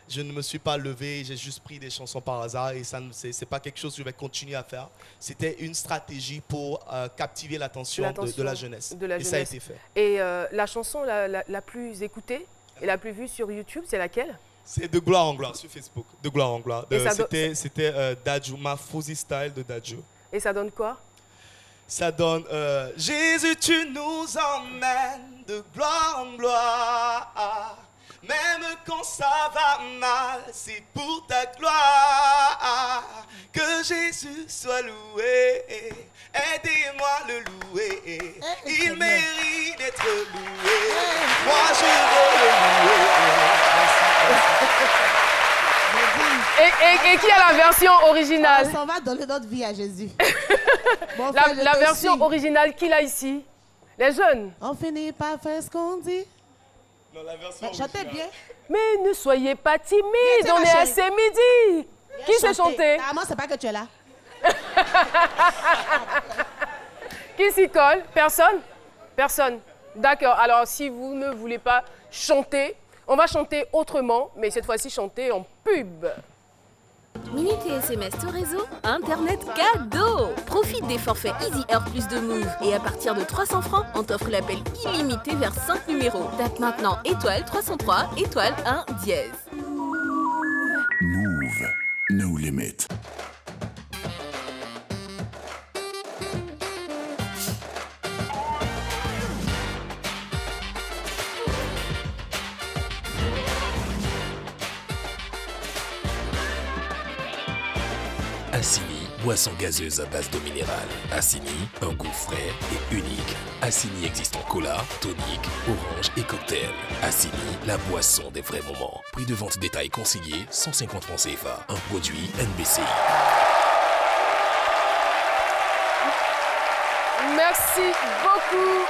Speaker 13: je ne me suis pas levé, j'ai juste pris des chansons par hasard et ça, c'est pas quelque chose que je vais continuer à faire. C'était une stratégie pour captiver l'attention de la jeunesse. Et ça a été fait.
Speaker 1: Et la chanson la plus écoutée et la plus vue sur YouTube, c'est laquelle?
Speaker 13: C'est De gloire en gloire sur Facebook. De gloire en gloire. C'était Dadju, ma Fuzzy Style de Dadju.
Speaker 1: Et ça donne quoi?
Speaker 13: Ça donne Jésus, tu nous emmènes de gloire en gloire. Même quand ça va mal, c'est pour ta gloire. Que Jésus soit loué. Aidez-moi à le louer. Il mérite d'être loué. Moi, je veux le
Speaker 1: louer. Et qui a la version originale?
Speaker 2: On s'en va donner notre vie à Jésus. Bon,
Speaker 1: la version originale, qui l'a ici? Les jeunes.
Speaker 2: On finit par faire ce qu'on dit.
Speaker 13: Non, la version
Speaker 2: chantez bien.
Speaker 1: Mais ne soyez pas timide, on est à ces midi. Qui sait chanter?
Speaker 2: Moi, c'est pas que tu es là.
Speaker 1: Qui s'y colle? Personne? Personne. D'accord. Alors, si vous ne voulez pas chanter, on va chanter autrement, mais cette fois-ci chanter en pub.
Speaker 5: Minutes et SMS tout réseau, Internet cadeau. Profite des forfaits Easy Air plus de Move. Et à partir de 300 francs, on t'offre l'appel illimité vers 5 numéros. Tape maintenant étoile 303, étoile 1 dièse.
Speaker 6: Move, no limit. Assini, boisson gazeuse à base d'eau minérale. Assini, un goût frais et unique. Assini existe en cola, tonique, orange et cocktail. Assini, la boisson des vrais moments. Prix de vente détail conseillé, 150 francs CFA. Un produit NBCI.
Speaker 1: Merci beaucoup.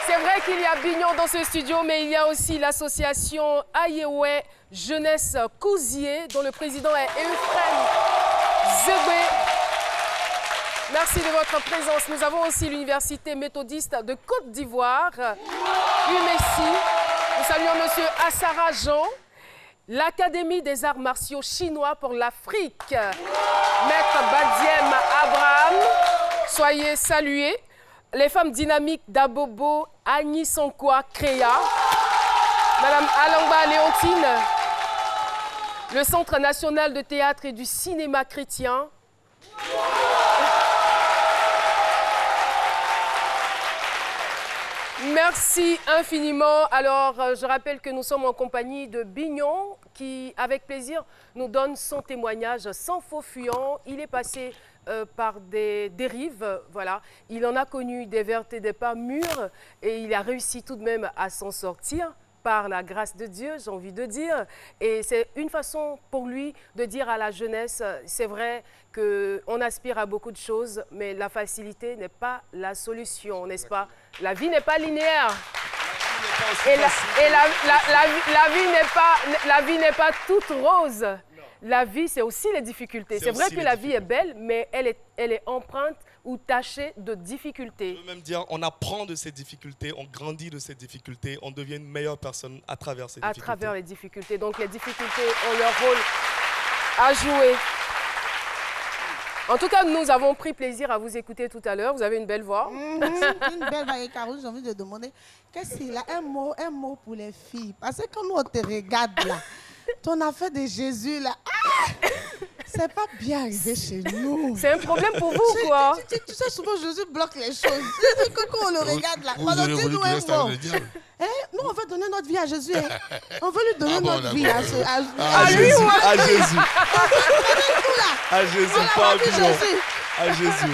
Speaker 1: C'est vrai qu'il y a Bignon dans ce studio, mais il y a aussi l'association Ayewe Jeunesse Cousier, dont le président est Euphrème Zebé. Merci de votre présence. Nous avons aussi l'Université méthodiste de Côte d'Ivoire, UMESI. Nous saluons M. Assara Jean, l'Académie des arts martiaux chinois pour l'Afrique, Maître Badiem Abraham. Soyez salués. Les femmes dynamiques d'Abobo, Agni Sankwa Créa, Madame Alangba Léontine, le Centre national de théâtre et du cinéma chrétien. Merci infiniment. Alors, je rappelle que nous sommes en compagnie de Bignon qui, avec plaisir, nous donne son témoignage sans faux fuyant. Il est passé par des dérives, voilà. Il en a connu des vertes et des pas mûres et il a réussi tout de même à s'en sortir par la grâce de Dieu, j'ai envie de dire. Et c'est une façon pour lui de dire à la jeunesse, c'est vrai qu'on aspire à beaucoup de choses, mais la facilité n'est pas la solution, n'est-ce pas? La vie n'est pas linéaire. Et la vie n'est pas toute rose. La vie, c'est aussi les difficultés. C'est vrai que la vie est belle, mais elle est empreinte ou tachée de difficultés.
Speaker 13: Je veux même dire, on apprend de ces difficultés, on grandit de ces difficultés, on devient une meilleure personne à travers ces difficultés.
Speaker 1: À travers les difficultés. Donc les difficultés ont leur rôle à jouer. En tout cas, nous avons pris plaisir à vous écouter tout à l'heure. Vous avez une belle voix.
Speaker 2: Une belle voix. Et Carole, j'ai envie de demander, qu'est-ce qu'il a un mot pour les filles? Parce que quand nous, on te regarde là, ton affaire de Jésus là, c'est pas bien arrivé chez nous.
Speaker 1: C'est un problème pour vous, quoi.
Speaker 2: Tu sais, souvent Jésus bloque les choses. Quand on le regarde là, on dit nous un mot. Nous, on veut donner notre vie à Jésus. On veut lui donner notre vie à Jésus.
Speaker 13: À Jésus. À Jésus, pas à Bignon. À Jésus.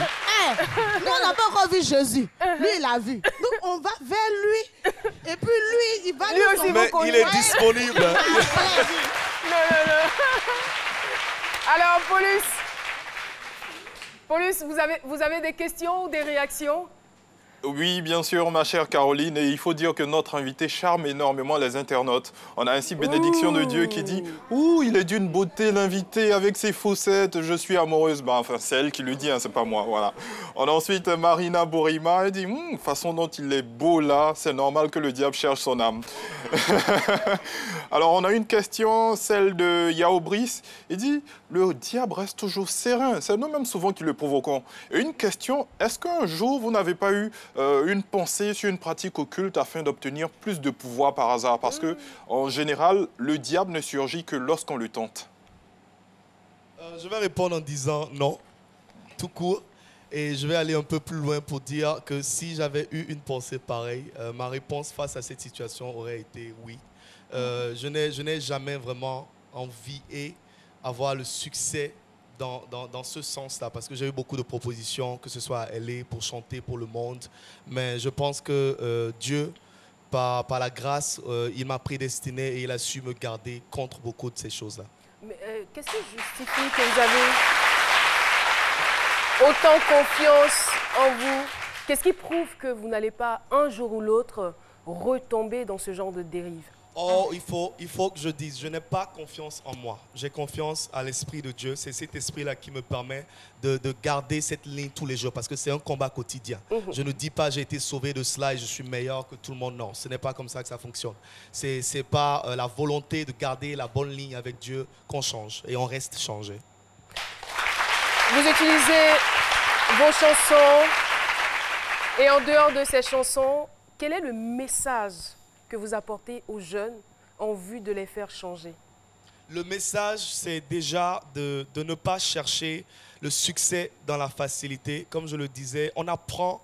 Speaker 2: Nous, on n'a pas encore vu Jésus. Lui, il a vu. Donc, on va vers lui. Et puis, lui, il va
Speaker 1: lui aussi.
Speaker 13: Mais il est disponible.
Speaker 1: Non. Alors, Paulus, vous avez des questions ou des réactions?
Speaker 3: Oui, bien sûr, ma chère Caroline. Et il faut dire que notre invité charme énormément les internautes. On a ainsi bénédiction de Dieu qui dit « Ouh, il est d'une beauté l'invité avec ses faussettes, je suis amoureuse. » Enfin, c'est elle qui lui dit, hein, c'est pas moi. Voilà. On a ensuite Marina Borima. Elle dit « Façon dont il est beau là, c'est normal que le diable cherche son âme. » Alors, on a une question, celle de Yao Brice. Il dit « Le diable reste toujours serein. C'est nous-mêmes souvent qui le provoquons. » Et une question, est-ce qu'un jour, vous n'avez pas eu une pensée sur une pratique occulte afin d'obtenir plus de pouvoir par hasard? Parce que, en général, le diable ne surgit que lorsqu'on le tente.
Speaker 13: Je vais répondre en disant non, tout court. Et je vais aller un peu plus loin pour dire que si j'avais eu une pensée pareille, ma réponse face à cette situation aurait été oui. Je n'ai jamais vraiment envié avoir le succès dans ce sens-là, parce que j'ai eu beaucoup de propositions, que ce soit à LA pour chanter pour le monde, mais je pense que Dieu, par la grâce, il m'a prédestiné et il a su me garder contre beaucoup de ces choses-là.
Speaker 1: Mais qu'est-ce qui justifie que vous avez autant confiance en vous? Qu'est-ce qui prouve que vous n'allez pas un jour ou l'autre retomber dans ce genre de dérive?
Speaker 13: Oh, il faut que je dise, je n'ai pas confiance en moi. J'ai confiance à l'Esprit de Dieu. C'est cet esprit-là qui me permet de garder cette ligne tous les jours, parce que c'est un combat quotidien. Je ne dis pas j'ai été sauvé de cela et je suis meilleur que tout le monde. Non, ce n'est pas comme ça que ça fonctionne. C'est par la volonté de garder la bonne ligne avec Dieu qu'on change et on reste changé.
Speaker 1: Vous utilisez vos chansons et en dehors de ces chansons, quel est le message que vous apportez aux jeunes en vue de les faire changer?
Speaker 13: Le message, c'est déjà de ne pas chercher le succès dans la facilité. Comme je le disais, on apprend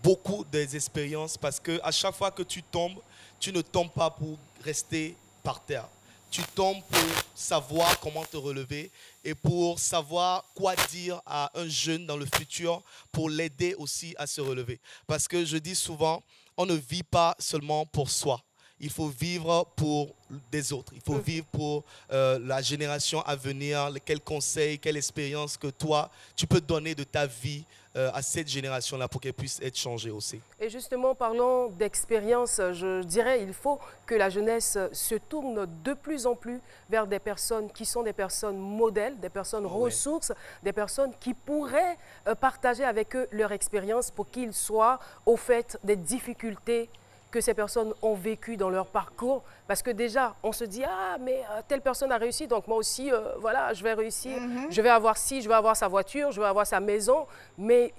Speaker 13: beaucoup des expériences parce qu'à chaque fois que tu tombes, tu ne tombes pas pour rester par terre. Tu tombes pour savoir comment te relever et pour savoir quoi dire à un jeune dans le futur pour l'aider aussi à se relever. Parce que je dis souvent, on ne vit pas seulement pour soi. Il faut vivre pour des autres. Il faut vivre pour la génération à venir. Quels conseils, quelle expérience que toi, tu peux donner de ta vie à cette génération-là pour qu'elle puisse être changée aussi.
Speaker 1: Et justement, parlons d'expérience. Je dirais il faut que la jeunesse se tourne de plus en plus vers des personnes qui sont des personnes modèles, des personnes ressources, des personnes qui pourraient partager avec eux leur expérience pour qu'ils soient au fait des difficultés que ces personnes ont vécu dans leur parcours. Parce que déjà, on se dit, ah, mais telle personne a réussi, donc moi aussi, voilà, je vais réussir. Je vais avoir ci, je vais avoir sa voiture, je vais avoir sa maison. Mais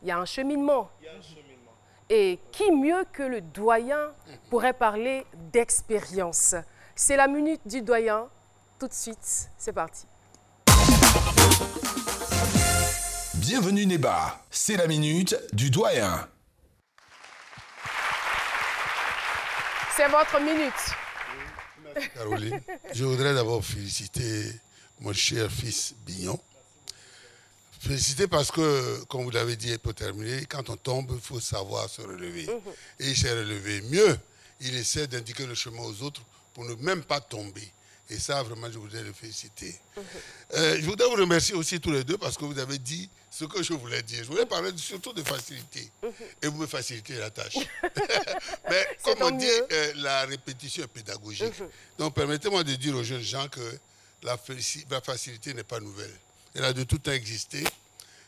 Speaker 1: il y a un cheminement. Et qui mieux que le doyen pourrait parler d'expérience? C'est la minute du doyen. Tout de suite, c'est parti.
Speaker 6: Bienvenue Néba, c'est la minute du doyen.
Speaker 1: C'est votre minute.
Speaker 14: Merci Caroline. Je voudrais d'abord féliciter mon cher fils Bignon. Féliciter parce que, comme vous l'avez dit, pour terminer, quand on tombe, il faut savoir se relever. Et il s'est relevé mieux. Il essaie d'indiquer le chemin aux autres pour ne même pas tomber. Et ça, vraiment, je voudrais le féliciter. Je voudrais vous remercier aussi tous les deux parce que vous avez dit ce que je voulais dire. Je voulais parler surtout de facilité. Et vous me facilitez la tâche. Mais comme on dit, la répétition est pédagogique. Donc, permettez-moi de dire aux jeunes gens que la facilité n'est pas nouvelle. Elle a de tout temps existé.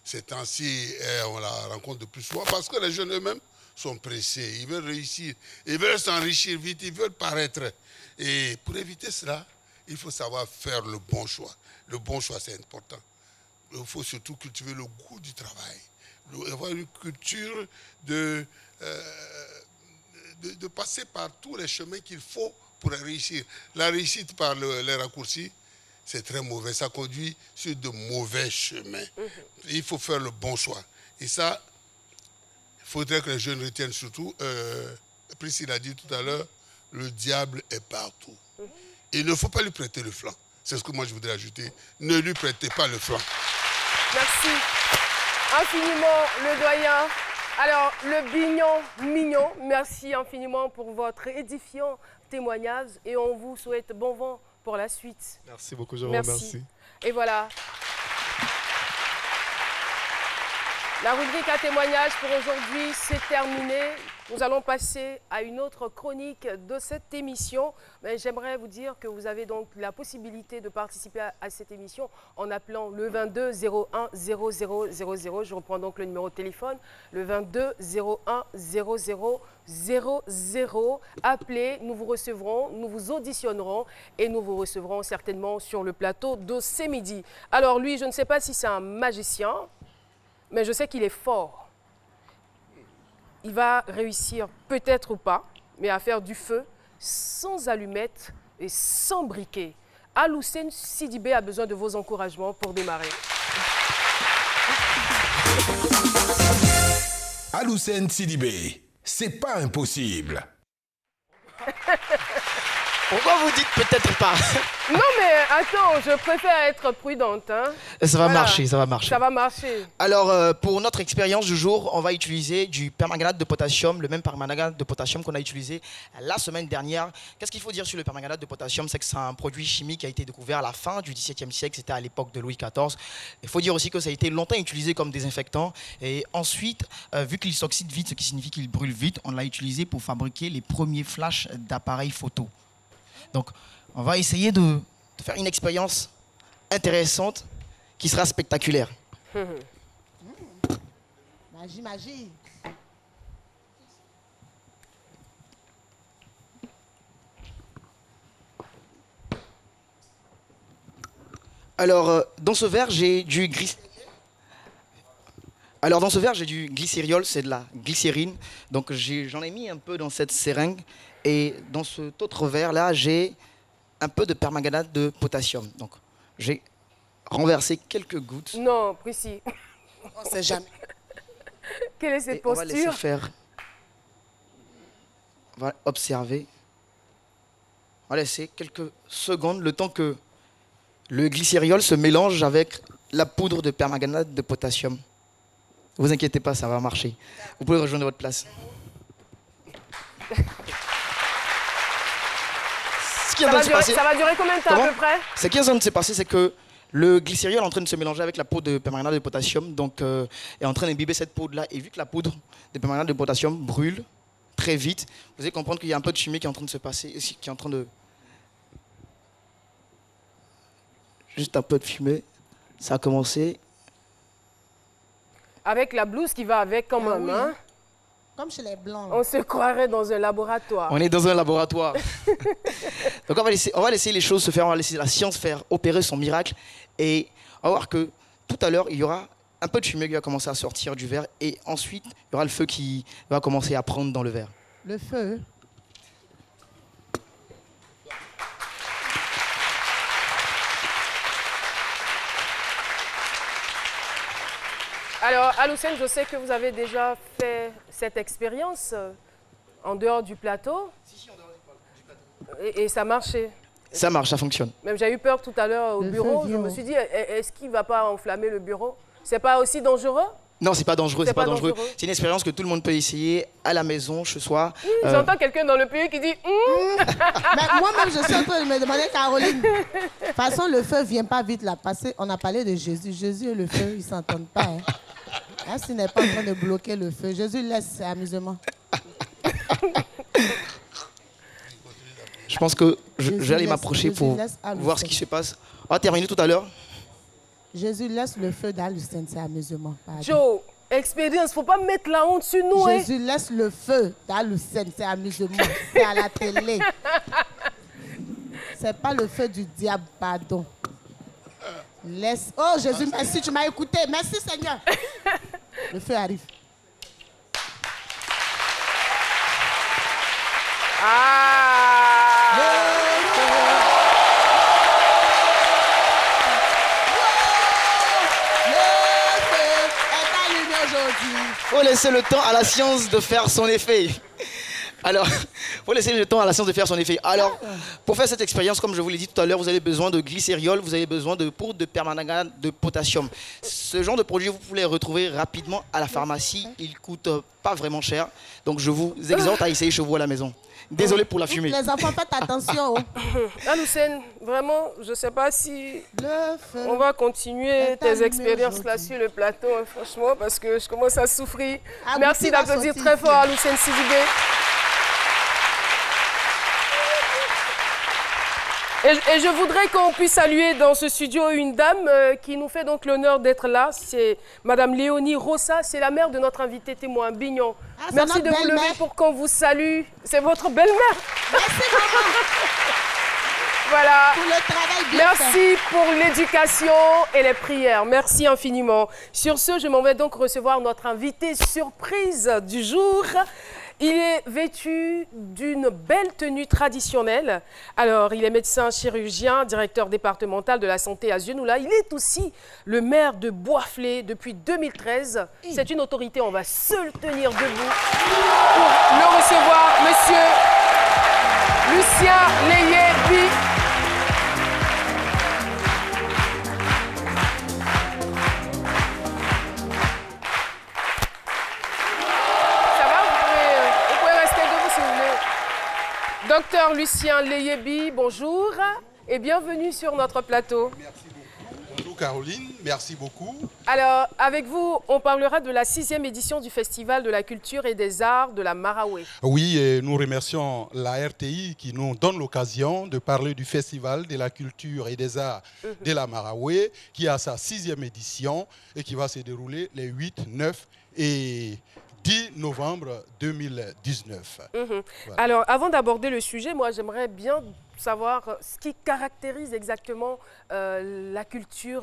Speaker 14: Ces temps-ci, on la rencontre de plus souvent parce que les jeunes eux-mêmes sont pressés. Ils veulent réussir. Ils veulent s'enrichir vite. Ils veulent paraître. Et pour éviter cela, il faut savoir faire le bon choix. Le bon choix, c'est important. Il faut surtout cultiver le goût du travail. Avoir une culture de passer par tous les chemins qu'il faut pour réussir. La réussite par les raccourcis, c'est très mauvais. Ça conduit sur de mauvais chemins. Il faut faire le bon choix. Et ça, il faudrait que les jeunes retiennent surtout. Priscille a dit tout à l'heure, le diable est partout. Il ne faut pas lui prêter le flanc. C'est ce que moi je voudrais ajouter. Ne lui prêtez pas le flanc.
Speaker 1: Merci infiniment, le doyen. Alors, le Bignon mignon, merci infiniment pour votre édifiant témoignage et on vous souhaite bon vent pour la suite.
Speaker 13: Merci beaucoup, je vous remercie.
Speaker 1: Et voilà. La rubrique à témoignage pour aujourd'hui, c'est terminé. Nous allons passer à une autre chronique de cette émission. Mais j'aimerais vous dire que vous avez donc la possibilité de participer à cette émission en appelant le 22 01 00 00. Je reprends donc le numéro de téléphone, le 22 01 00 00. Appelez, nous vous recevrons, nous vous auditionnerons et nous vous recevrons certainement sur le plateau de ce midi. Alors lui, je ne sais pas si c'est un magicien, mais je sais qu'il est fort. Il va réussir, peut-être ou pas, mais à faire du feu sans allumettes et sans briquet. Aloussène Sidibé a besoin de vos encouragements pour démarrer.
Speaker 6: Aloussène Sidibé, c'est pas impossible.
Speaker 15: Pourquoi vous dites peut-être pas?
Speaker 1: Non mais attends, je préfère être prudente. Hein.
Speaker 15: Ça va marcher, ça va marcher.
Speaker 1: Ça va marcher.
Speaker 15: Alors, pour notre expérience du jour, on va utiliser du permanganate de potassium, le même permanganate de potassium qu'on a utilisé la semaine dernière. Qu'est-ce qu'il faut dire sur le permanganate de potassium? C'est que c'est un produit chimique qui a été découvert à la fin du XVIIe siècle, c'était à l'époque de Louis XIV. Il faut dire aussi que ça a été longtemps utilisé comme désinfectant. Et ensuite, vu qu'il s'oxyde vite, ce qui signifie qu'il brûle vite, on l'a utilisé pour fabriquer les premiers flashs d'appareils photo. Donc, on va essayer de faire une expérience intéressante qui sera spectaculaire.
Speaker 2: Magie, magie.
Speaker 15: Alors, dans ce verre, j'ai du glycériol, c'est de la glycérine. Donc, j'en ai mis un peu dans cette seringue. Et dans cet autre verre-là, j'ai un peu de permanganate de potassium. Donc, j'ai renversé quelques gouttes.
Speaker 1: Non, Prissy.
Speaker 2: On ne sait jamais.
Speaker 1: Quelle est cette posture?
Speaker 15: On va laisser faire. On va observer. On va laisser quelques secondes, le temps que le glycériol se mélange avec la poudre de permanganate de potassium. Ne vous inquiétez pas, ça va marcher. Vous pouvez rejoindre votre place.
Speaker 1: Ça va durer combien de temps à peu près?
Speaker 15: Ce qui est en train de se passer, c'est que le glycériol est en train de se mélanger avec la poudre de permanganate de potassium, donc est en train d'imbiber cette poudre-là. Et vu que la poudre de permanganate de potassium brûle très vite, vous allez comprendre qu'il y a un peu de chimie qui est en train de se passer, qui est en train de... Juste un peu de fumée. Ça a commencé.
Speaker 1: Avec la blouse qui va avec quand même,
Speaker 2: oui.
Speaker 1: hein?
Speaker 2: Comme chez les Blancs.
Speaker 1: On se croirait dans un laboratoire.
Speaker 15: On est dans un laboratoire. Donc on va laisser les choses se faire, on va laisser la science faire opérer son miracle. Et on va voir que tout à l'heure, il y aura un peu de fumée qui va commencer à sortir du verre. Et ensuite, il y aura le feu qui va commencer à prendre dans le verre.
Speaker 2: Le feu?
Speaker 1: Alors, Aloussène, je sais que vous avez déjà fait cette expérience en dehors du plateau. Si, en dehors du plateau. Et ça marchait.
Speaker 15: Ça marche, ça fonctionne.
Speaker 1: Même j'ai eu peur tout à l'heure au bureau. Je me suis dit, est-ce qu'il ne va pas enflammer le bureau? C'est pas aussi dangereux?
Speaker 15: Non, c'est pas dangereux, c'est pas dangereux. C'est une expérience que tout le monde peut essayer à la maison, chez soi.
Speaker 1: J'entends quelqu'un dans le pays qui dit
Speaker 2: Moi-même, je suis en train de me demander, Caroline. De toute façon, le feu ne vient pas vite là. On a parlé de Jésus. Jésus et le feu, ils ne s'entendent pas. Hein. Là, s'il n'est pas en train de bloquer le feu, Jésus laisse, c'est amusement.
Speaker 15: Je pense que je vais aller m'approcher pour voir ce qui se passe. On va terminer tout à l'heure.
Speaker 2: Jésus laisse le feu d'Aloussène, c'est amusement. Pardon.
Speaker 1: Joe, expérience, faut pas mettre la honte sur nous.
Speaker 2: Jésus laisse le feu d'Aloussène, c'est amusement. C'est à la télé. C'est pas le feu du diable, pardon. Laisse. Oh Jésus, merci, tu m'as écouté. Merci Seigneur. Le feu arrive.
Speaker 15: Faut laisser le temps à la science de faire son effet. Alors, pour laisser le temps à la science de faire son effet. Alors, pour faire cette expérience, comme je vous l'ai dit tout à l'heure, vous avez besoin de glycériol, vous avez besoin de poudre de permanganate de potassium. Ce genre de produit, vous pouvez les retrouver rapidement à la pharmacie. Ils ne coûtent pas vraiment cher. Donc, je vous exhorte à essayer chez vous à la maison. Désolé pour la fumée.
Speaker 2: Les enfants, faites attention.
Speaker 1: Lucène, vraiment, je ne sais pas si on va continuer tes expériences là sur le plateau, hein, franchement, parce que je commence à souffrir. Merci d'applaudir très fort à Lucène Sidibé. Et je voudrais qu'on puisse saluer dans ce studio une dame qui nous fait donc l'honneur d'être là. C'est Madame Léonie Rossa, c'est la mère de notre invité témoin, Bignon. Merci de vous lever pour qu'on vous salue. C'est votre belle-mère.
Speaker 2: Merci, maman.
Speaker 1: Voilà.
Speaker 2: Pour le travail bien
Speaker 1: Merci pour l'éducation et les prières. Merci infiniment. Sur ce, je m'en vais donc recevoir notre invité surprise du jour. Il est vêtu d'une belle tenue traditionnelle. Alors, il est médecin chirurgien, directeur départemental de la santé à Zienoula. Il est aussi le maire de Boisflé depuis 2013. C'est une autorité, on va se tenir debout pour le recevoir, monsieur Lucien Léyé-Bi. Docteur Lucien Léyé-Bi, bonjour et bienvenue sur notre plateau.
Speaker 16: Merci beaucoup. Bonjour Caroline, merci beaucoup.
Speaker 1: Alors, avec vous, on parlera de la 6e édition du Festival de la culture et des arts de la Maraoué.
Speaker 16: Oui, et nous remercions la RTI qui nous donne l'occasion de parler du Festival de la culture et des arts de la Maraoué, qui a sa 6e édition et qui va se dérouler les 8, 9 et 10 novembre 2019.
Speaker 1: Voilà. Alors, avant d'aborder le sujet, moi, j'aimerais bien savoir ce qui caractérise exactement la culture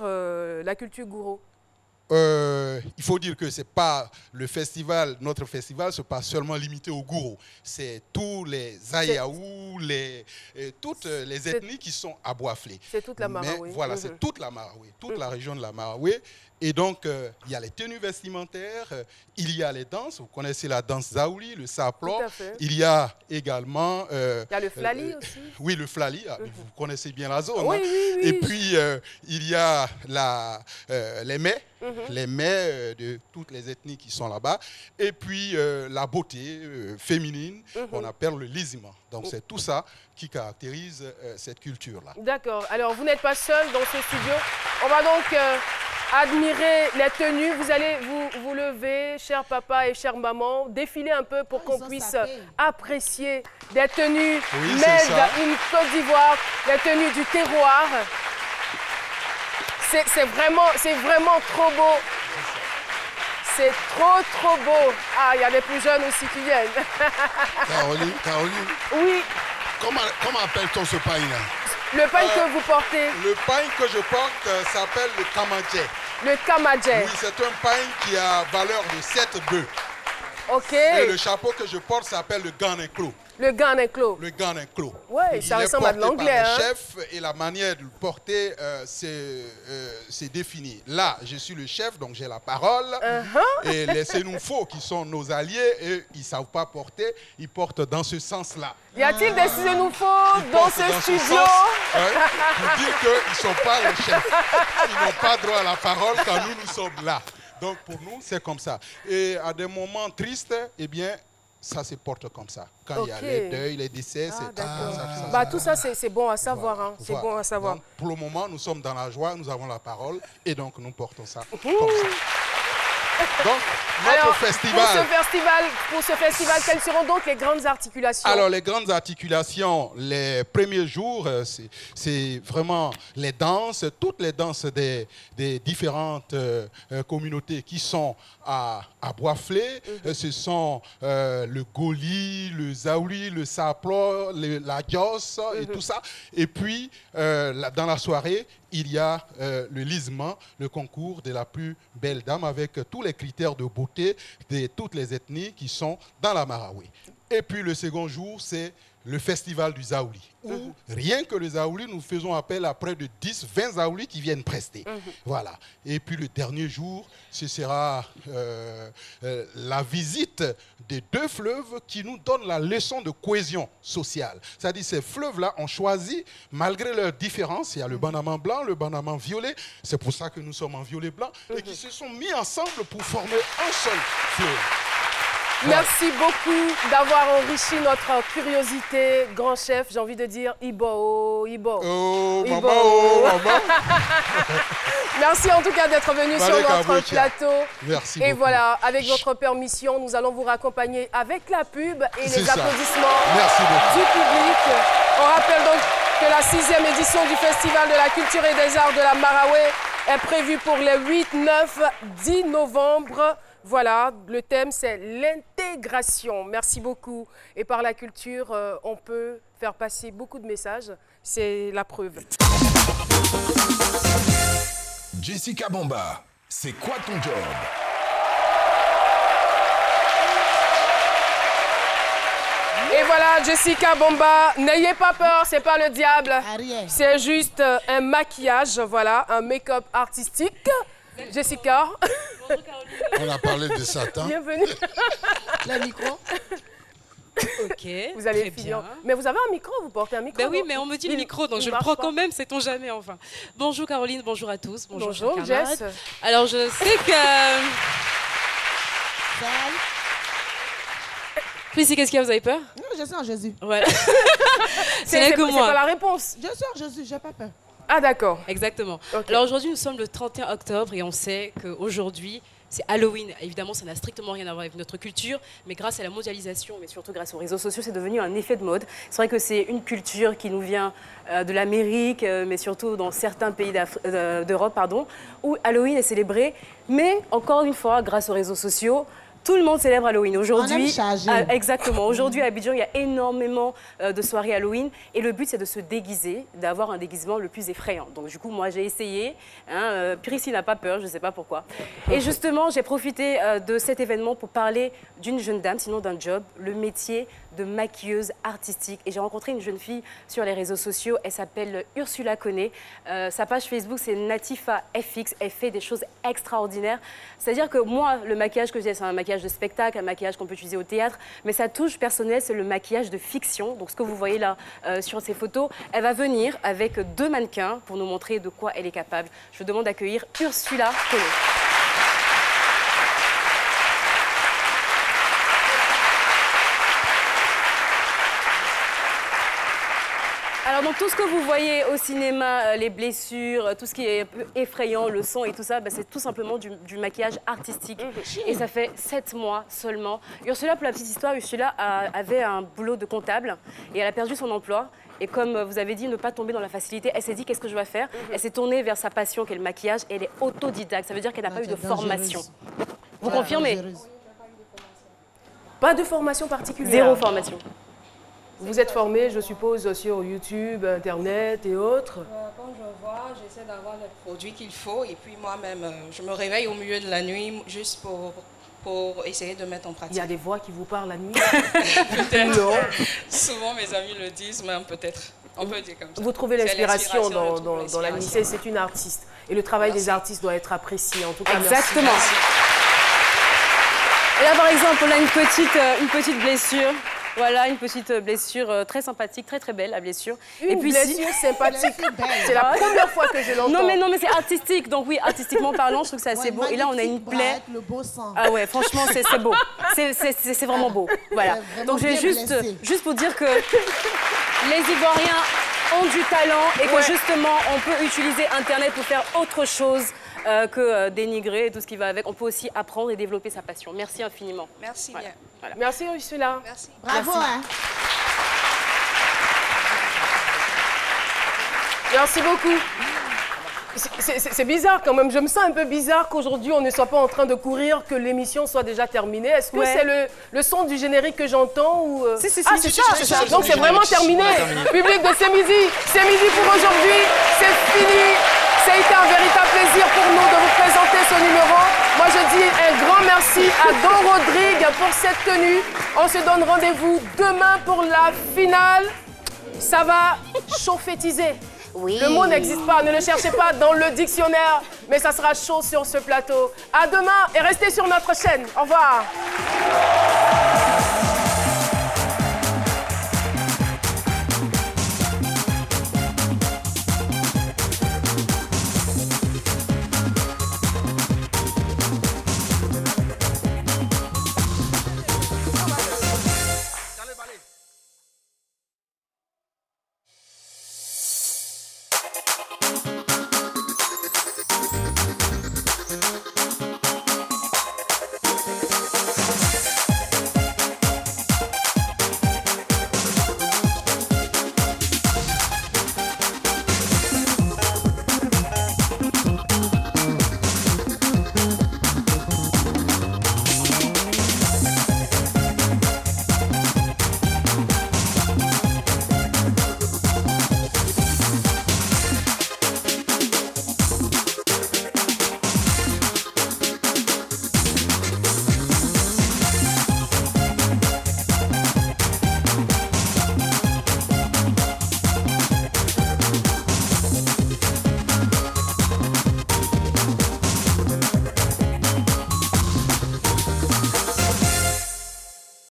Speaker 1: gouro.
Speaker 16: Il faut dire que c'est pas le festival, notre festival, c'est pas seulement limité au gouro. C'est tous les Ayaou, toutes les ethnies qui sont à Boisflé.
Speaker 1: C'est toute la Maraoué.
Speaker 16: Voilà, c'est toute la Maraoué, toute la région de la Maraoué. Et donc, il y a les tenues vestimentaires, il y a les danses. Vous connaissez la danse Zaouli, le saplo. Il y a également...
Speaker 1: il y a le flali aussi.
Speaker 16: Oui, le flali. Vous connaissez bien la zone.
Speaker 1: Oui,
Speaker 16: hein?
Speaker 1: oui, oui.
Speaker 16: Et puis, il y a les mets. Les mets de toutes les ethnies qui sont là-bas. Et puis, la beauté féminine, on appelle le lisement. Donc, c'est tout ça qui caractérise cette culture-là.
Speaker 1: D'accord. Alors, vous n'êtes pas seul dans ce studio. On va donc admirer les tenues. Vous allez vous lever, cher papa et chère maman, défiler un peu pour qu'on puisse apprécier des tenues made in Côte d'Ivoire, les tenues du terroir. C'est vraiment trop beau. C'est trop beau. Ah, il y a des plus jeunes aussi qui viennent.
Speaker 14: Caroline.
Speaker 1: Oui.
Speaker 14: Comment appelle-t-on ce pain-là?
Speaker 1: Le pain que vous portez.
Speaker 16: Le pain que je porte s'appelle le kamadjé.
Speaker 1: Le kamadjé.
Speaker 16: Oui, c'est un pain qui a valeur de 7 bœufs.
Speaker 1: Ok.
Speaker 16: Et le chapeau que je porte s'appelle le ganéclo.
Speaker 1: Le ganéclo.
Speaker 16: Le ganéclo.
Speaker 1: Oui, ça ressemble à de l'anglais.
Speaker 16: Le chef et la manière de le porter, c'est défini. Là, je suis le chef, donc j'ai la parole. Et les Sénoufos, qui sont nos alliés, eux, ils ne savent pas porter, ils portent dans ce sens-là.
Speaker 1: Y a-t-il des Sénoufos dans ce studio?
Speaker 16: Pour dire qu'ils ne sont pas les chefs. Ils n'ont pas droit à la parole quand nous sommes là. Donc pour nous, c'est comme ça. Et à des moments tristes, eh bien, ça se porte comme ça. Quand il y a les deuils, les décès, c'est comme ça.
Speaker 1: Tout ça, c'est bon à savoir. Voilà. Hein. C'est bon à savoir.
Speaker 16: Donc, pour le moment, nous sommes dans la joie, nous avons la parole et donc nous portons ça comme ça. Donc, notre festival.
Speaker 1: Pour ce festival, quelles seront donc les grandes articulations?
Speaker 16: Alors, les grandes articulations, les premiers jours, c'est vraiment les danses, toutes les danses des différentes communautés qui sont à Boisflé. Ce sont le Goli, le Zaouli, le Saplo, la Dios et tout ça. Et puis, dans la soirée, il y a le lisement, le concours de la plus belle dame avec tous les critères de beauté de toutes les ethnies qui sont dans la Maraoué. Et puis le second jour, c'est le festival du Zaouli. Rien que le Zaouli, nous faisons appel à près de 10-20 Zaoulis qui viennent prester. Voilà. Et puis le dernier jour, ce sera la visite des 2 fleuves qui nous donnent la leçon de cohésion sociale. C'est-à-dire ces fleuves-là ont choisi, malgré leurs différences, il y a le Banaman blanc, le Banaman violet, c'est pour ça que nous sommes en violet blanc, et qui se sont mis ensemble pour former un seul fleuve.
Speaker 1: Merci beaucoup d'avoir enrichi notre curiosité, grand chef. J'ai envie de dire Ibo, Ibo.
Speaker 16: Oh,
Speaker 1: Ibo.
Speaker 16: maman, oh, maman.
Speaker 1: Merci en tout cas d'être venu sur notre plateau.
Speaker 16: Merci
Speaker 1: Et
Speaker 16: beaucoup.
Speaker 1: voilà, avec votre permission, nous allons vous raccompagner avec la pub et les applaudissements du public. On rappelle donc que la 6e édition du Festival de la Culture et des Arts de la Maraoué est prévue pour les 8, 9, 10 novembre. Voilà, le thème c'est l'intégration. Merci beaucoup. Et par la culture, on peut faire passer beaucoup de messages. C'est la preuve.
Speaker 6: Jessica Bomba, c'est quoi ton job?
Speaker 1: Et voilà, Jessica Bomba, n'ayez pas peur, c'est pas le diable. C'est juste un maquillage, voilà, un make-up artistique. Jessica.
Speaker 14: On a parlé de Satan.
Speaker 1: Bienvenue.
Speaker 17: Le micro. Ok,
Speaker 1: vous allez
Speaker 17: très bien.
Speaker 1: Mais vous avez un micro, vous portez un micro?
Speaker 17: Ben oui, mais on me dit le micro, donc je le prends quand même, sait-on jamais, enfin. Bonjour Caroline, bonjour à tous.
Speaker 1: Bonjour Jess.
Speaker 17: Alors je sais que... Lucie, qu'est-ce qu'il y a, vous avez peur?
Speaker 2: Non, je sens Jésus.
Speaker 17: Voilà. C'est que moi.
Speaker 1: C'est pas la réponse.
Speaker 2: Je sens Jésus, j'ai pas peur.
Speaker 1: Ah d'accord.
Speaker 17: Exactement. Okay. Alors aujourd'hui, nous sommes le 31 octobre et on sait qu'aujourd'hui, c'est Halloween. Évidemment, ça n'a strictement rien à voir avec notre culture, mais grâce à la mondialisation, mais surtout grâce aux réseaux sociaux, c'est devenu un effet de mode. C'est vrai que c'est une culture qui nous vient de l'Amérique, mais surtout dans certains pays d'Europe, où Halloween est célébré. Mais encore une fois, grâce aux réseaux sociaux, tout le monde célèbre Halloween. Aujourd'hui, exactement. Aujourd'hui, à Abidjan, il y a énormément de soirées Halloween. Et le but, c'est de se déguiser, d'avoir un déguisement le plus effrayant. Donc, du coup, moi, j'ai essayé. Priscille n'a pas peur, je ne sais pas pourquoi. Et justement, j'ai profité de cet événement pour parler d'une jeune dame, sinon d'un job, le métier de maquilleuse artistique. Et j'ai rencontré une jeune fille sur les réseaux sociaux. Elle s'appelle Ursula Koné. Sa page Facebook, c'est Natifa FX. Elle fait des choses extraordinaires. C'est-à-dire que moi, le maquillage que j'ai, c'est un maquillage de spectacle, un maquillage qu'on peut utiliser au théâtre. Mais sa touche personnelle, c'est le maquillage de fiction. Donc, ce que vous voyez là sur ces photos, elle va venir avec 2 mannequins pour nous montrer de quoi elle est capable. Je vous demande d'accueillir Ursula Koné. Alors, donc, tout ce que vous voyez au cinéma, les blessures, tout ce qui est effrayant, le sang et tout ça, c'est tout simplement du maquillage artistique. Et ça fait 7 mois seulement. Ursula, pour la petite histoire, Ursula avait un boulot de comptable et elle a perdu son emploi. Et comme vous avez dit, ne pas tomber dans la facilité, elle s'est dit qu'est-ce que je vais faire. Elle s'est tournée vers sa passion qui est le maquillage et elle est autodidacte. Ça veut dire qu'elle n'a pas eu de formation. Vous confirmez?
Speaker 1: Pas de formation particulière?
Speaker 17: 0 formation.
Speaker 1: Vous êtes formé, je suppose, sur YouTube, Internet et autres?
Speaker 18: Quand je vois, j'essaie d'avoir les produits qu'il faut et puis moi-même, je me réveille au milieu de la nuit juste pour essayer de mettre en pratique.
Speaker 1: Il y a des voix qui vous parlent la nuit?
Speaker 18: Peut-être.
Speaker 1: Non.
Speaker 18: Souvent, mes amis le disent, mais peut-être. On peut dire comme ça.
Speaker 1: Vous trouvez l'inspiration dans la nuit. C'est une artiste. Et le travail des artistes doit être apprécié. En tout cas,
Speaker 17: exactement.
Speaker 1: Merci.
Speaker 17: Et là, par exemple, on a une petite blessure. Voilà, une petite blessure très sympathique, très très belle la blessure.
Speaker 1: Une blessure sympathique. C'est la première fois que je l'entends.
Speaker 17: Non mais c'est artistique, donc oui, artistiquement parlant, je trouve que c'est assez beau. Et là, on a une plaie.
Speaker 2: Le beau sang.
Speaker 17: Ah ouais, franchement, c'est beau. C'est vraiment beau. Voilà. Donc j'ai juste pour dire que les Ivoiriens ont du talent et que justement, on peut utiliser Internet pour faire autre chose que dénigrer et tout ce qui va avec. On peut aussi apprendre et développer sa passion. Merci infiniment.
Speaker 18: Merci bien.
Speaker 17: Voilà.
Speaker 1: Merci Ursula.
Speaker 18: Merci.
Speaker 2: Bravo. Hein.
Speaker 1: Merci beaucoup. C'est bizarre quand même. Je me sens un peu bizarre qu'aujourd'hui on ne soit pas en train de courir, que l'émission soit déjà terminée. Est-ce que c'est le son du générique que j'entends ou
Speaker 17: Si,
Speaker 1: ah, c'est ça. Donc c'est vraiment terminé. Public de C'est midi pour aujourd'hui. C'est fini. Ça a été un véritable plaisir pour nous de vous présenter ce numéro. Moi, je dis un grand merci à Don Rodrigue pour cette tenue. On se donne rendez-vous demain pour la finale. Ça va chauffétiser.
Speaker 19: Oui.
Speaker 1: Le mot n'existe pas, ne le cherchez pas dans le dictionnaire, mais ça sera chaud sur ce plateau. À demain et restez sur notre chaîne. Au revoir.